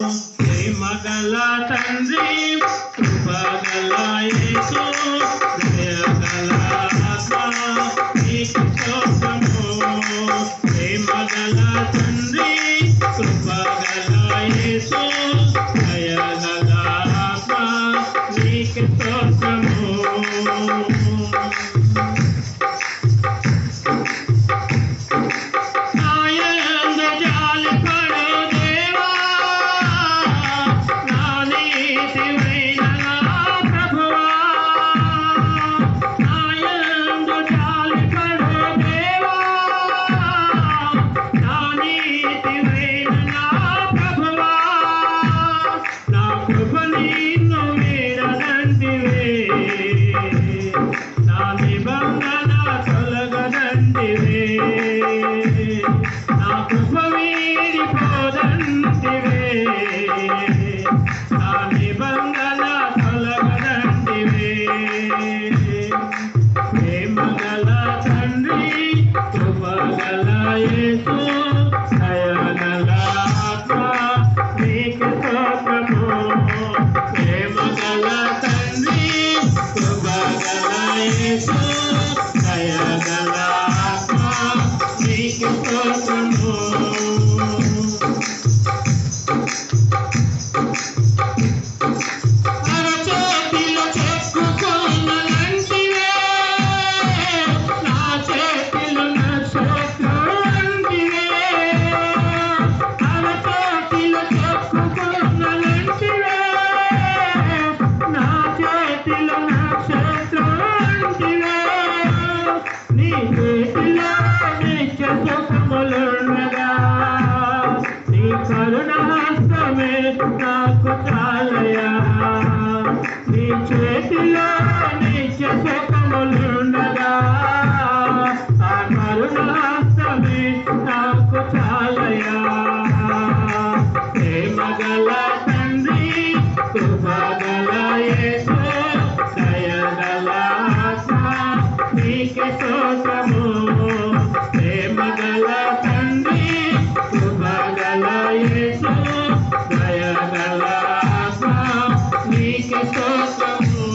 ప్రేమగల తండ్రి కృపగల యేసు దయగల ఆత్మ నీకు స్తోత్రము. ప్రేమగల తండ్రి కృపగల యేసు దయగల ఆత్మ నీకు స్తోత్రము. ప్రేమగల తండ్రి కృపగల యేసు దయగల ఆత్మ నీకు స్తోత్రము. ప్రేమగల తండ్రి కృపగల యేసు దయగల ఆత్మ నీకు స్తోత్రము. కరుణాస్తమే నాకు చాలయా, నీ చేతిలో నిత్య సుఖములుండగా ఆ కరుణాస్తమే నాకు చాలయా. ప్రేమగల తండ్రి కృపగల యేసు దయగల ఆత్మ నీకు స్తోత్రము. ప్రేమగల తండ్రి కృపగల యేసు దయగల ఆత్మ నీకు స్తోత్రము.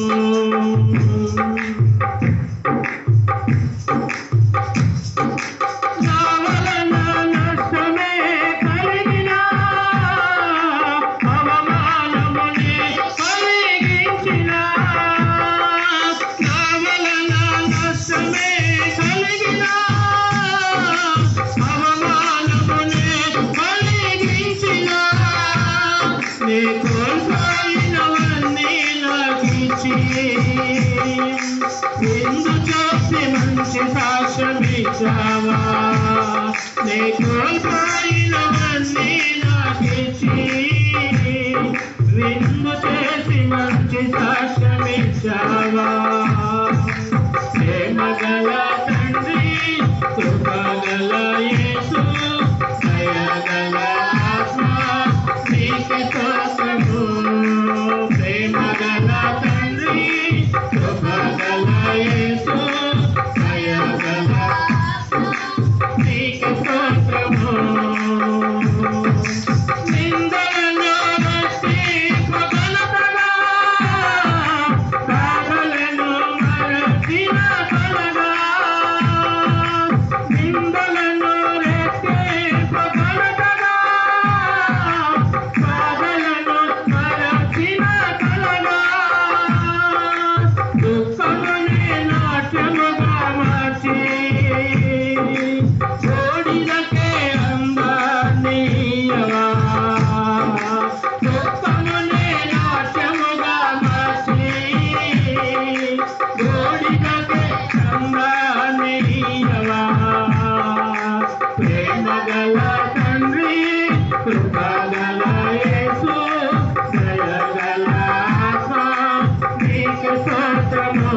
నా వలన నష్టమే కలిగినా అవమానమునే కలిగించినా, నా వలన నష్టమే కలిగినా అవమానమునే కలిగించినా, నీ కోల్పోయినవన్నీ నాకిచ్చి నిన్ను చూసి మంచి సాక్ష్యమిచ్చావా. నీ కోల్పోయినవన్నీ నాకిచ్చి నిన్ను చేసి మంచి సాక్ష్యమిచ్చావా. ప్రేమగల తండ్రి కృపగల యేసు దయగల ఆత్మ నీకు స్తోత్రము. ప్రేమగల తండ్రి కృపగల యేసు దయగల నీకు స్తోత్రము. నిందలను బట్టి కృపగలతగా బాధలను మరచిన కలగా, నిందలను రెట్టి కృపగలతగా బాధలను మరచిన కలగా, దుఃఖమునే నాట్యముగా మార్చి కోడిలకే అందాన్నియవా. దుఃఖమునే నాట్యముగా మార్చి కోడిలకే అందాన్నియవా. ప్రేమగల తండ్రి కృపగల యేసు దయగల ఆత్మ నీకు స్తోత్రము.